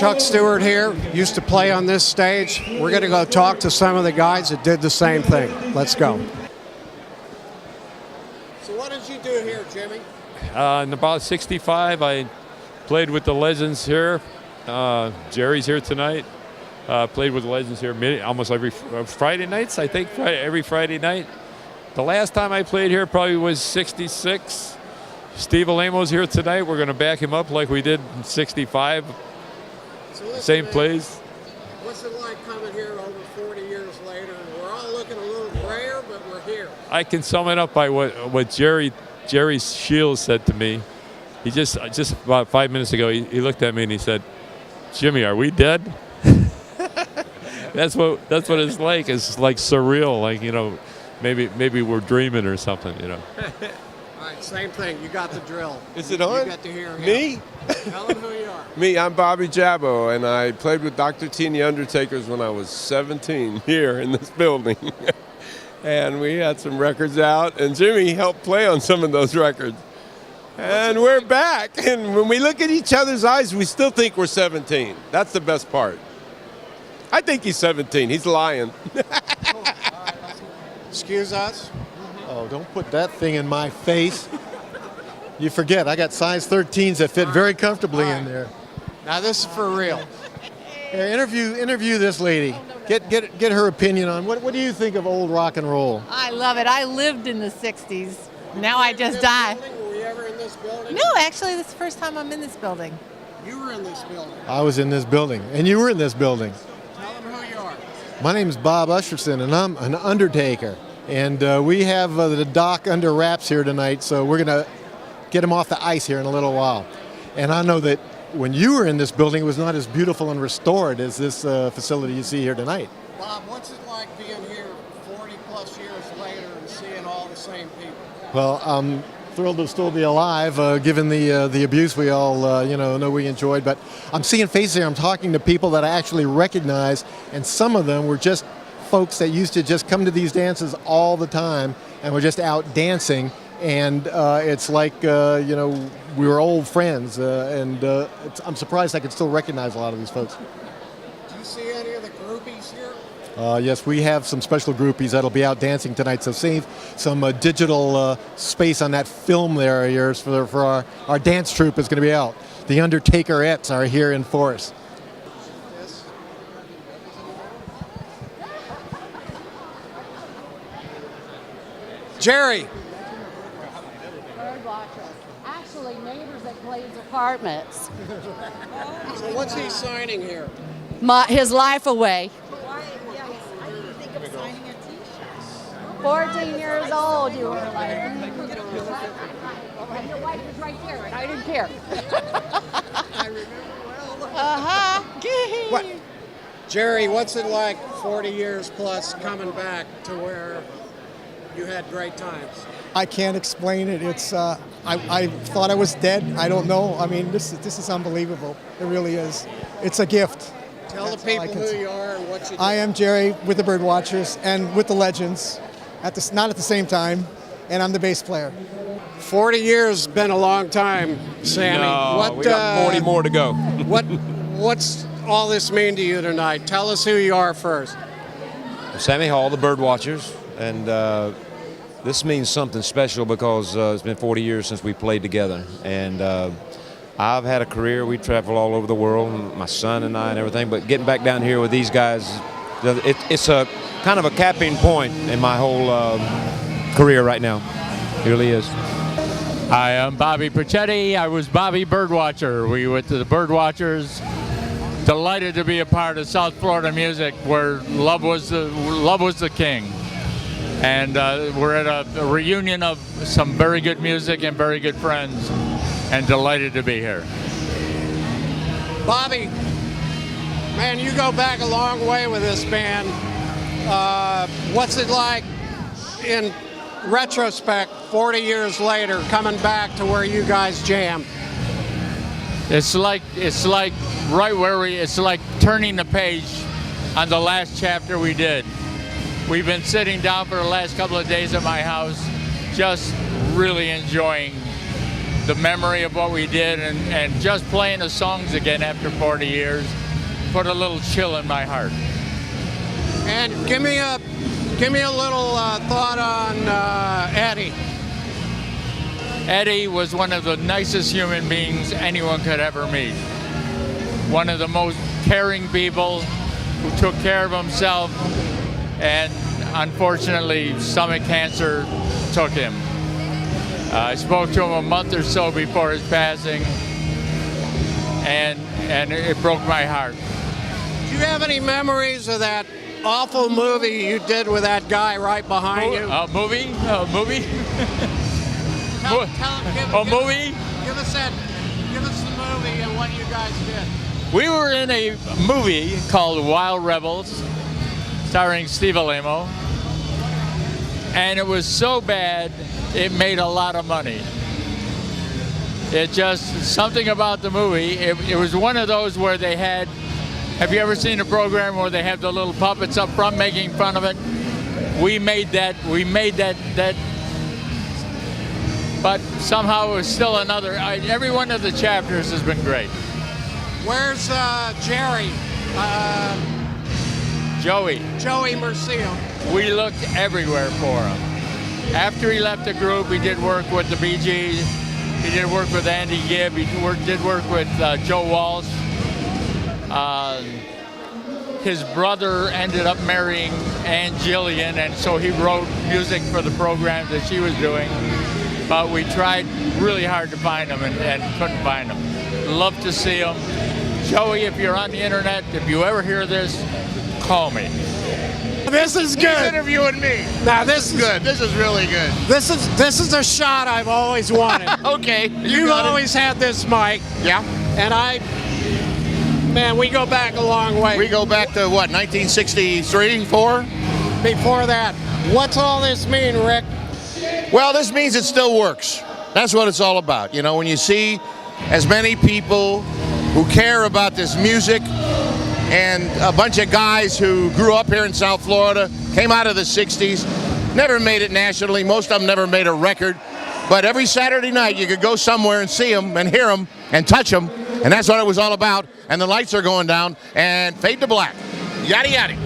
Chuck Stewart here, used to play on this stage. We're going to go talk to some of the guys that did the same thing. Let's go. So what did you do here, Jimmy? In about 65, I played with the Legends here. Jerry's here tonight. Played with the Legends here almost every Friday nights, I think, every Friday night. The last time I played here probably was 66. Steve Alamo's here tonight. We're going to back him up like we did in 65. So listen, Same man, plays. What's it like coming here over 40 years later? We're all looking a little grayer, but we're here. I can sum it up by what Jerry SCHILS said to me. He just about 5 minutes ago, he looked at me and he said, "Jimmy, are we dead?" That's what it's like. It's like surreal, like, you know, maybe we're dreaming or something, you know. All right, same thing. You got the drill. Is it on? You got to hear him. Me? Tell him who you are. Me, I'm Bobby JABO, and I played with Dr. T and the Undertakers when I was 17 here in this building. And we had some records out, and Jimmy helped play on some of those records. And we're back, and when we look at each other's eyes, we still think we're 17. That's the best part. I think he's 17. He's lying. Excuse us. Oh, don't put that thing in my face. You forget, I got size 13s that fit very comfortably in there. Now this is for real. Hey, interview this lady. Get her opinion on what do you think of old rock and roll? I love it. I lived in the 60s. Now I just die. Were you ever in this building? No, actually, this is the first time I'm in this building. You were in this building. I was in this building, and you were in this building. Tell them who you are. My name's Bob Usherson, and I'm an Undertaker. And we have the doc under wraps here tonight, so we're going to get him off the ice here in a little while. And I know that when you were in this building, it was not as beautiful and restored as this facility you see here tonight. Bob, what's it like being here 40 plus years later and seeing all the same people? Well, I'm thrilled to still be alive, given the abuse we all know we enjoyed. But I'm seeing faces here. I'm talking to people that I actually recognize, and some of them were just folks that used to just come to these dances all the time and were just out dancing. And it's like, we were old friends, and I'm surprised I could still recognize a lot of these folks. Do you see any of the groupies here? Yes, we have some special groupies that'll be out dancing tonight, so save some digital space on that film there of yours for our dance troupe is going to be out. The Undertakerettes are here in force. Jerry. Birdwatchers. Actually, neighbors at Clay's Apartments. So what's he signing here? His life away. Yeah, I didn't think of signing a t-shirt. 14 years old, you were like. Well, your wife was right there, and I didn't care. I remember well. Uh-huh. What? Jerry, what's it like 40 years plus coming back to where you had great times? I can't explain it. It's I thought I was dead. I don't know. I mean, this is unbelievable. It really is. It's a gift. Tell That's the people all I can who say. you are and what you do. I am Jerry with the Birdwatchers and with the Legends, not at the same time, and I'm the bass player. 40 years been a long time, Sammy. No, we got 40 more to go. What's all this mean to you tonight? Tell us who you are first. Sammy Hall, the Birdwatchers, and this means something special because it's been 40 years since we played together, and I've had a career. We travel all over the world, my son and I and everything, but getting back down here with these guys, it's a kind of a capping point in my whole career right now. It really is. Hi, I'm Bobby PUCETTI. I was Bobby Birdwatcher. We went to the Birdwatchers. Delighted to be a part of South Florida music, where love was the king. And we're at a reunion of some very good music and very good friends, and delighted to be here. Bobby, man, you go back a long way with this band. What's it like in retrospect, 40 years later, coming back to where you guys jammed? It's like right where it's like turning the page on the last chapter we did. We've been sitting down for the last couple of days at my house, just really enjoying the memory of what we did, and just playing the songs again after 40 years put a little chill in my heart. And give me a little thought on Eddie. Eddie was one of the nicest human beings anyone could ever meet. One of the most caring people who took care of himself, and unfortunately stomach cancer took him. I spoke to him a month or so before his passing, and it broke my heart. Do you have any memories of that awful movie you did with that guy right behind you? Movie? Movie? Give us the movie and what you guys did. We were in a movie called Wild Rebels, starring Steve Alamo, and it was so bad it made a lot of money. It just, something about the movie, it was one of those where they had, have you ever seen a program where they have the little puppets up front making fun of it? We made that, but somehow it was still another, every one of the chapters has been great. Where's Jerry? Joey Murcio. We looked everywhere for him. After he left the group, he did work with the Bee Gees. He did work with Andy Gibb. He did work with Joe Walsh. His brother ended up marrying Ann Jillian, and so he wrote music for the programs that she was doing. But we tried really hard to find him and couldn't find him. Love to see him. Joey, if you're on the internet, if you ever hear this, call me. This is good. He's interviewing me. Now this is good. This is really good. This is a shot I've always wanted. Okay. You've always had this mic. Yeah. And we go back a long way. We go back to what, 1963, 4? Before that. What's all this mean, Rick? Well, this means it still works. That's what it's all about. You know, when you see as many people who care about this music, and a bunch of guys who grew up here in South Florida, came out of the 60s, never made it nationally. Most of them never made a record. But every Saturday night, you could go somewhere and see them and hear them and touch them. And that's what it was all about. And the lights are going down and fade to black. Yada, yada.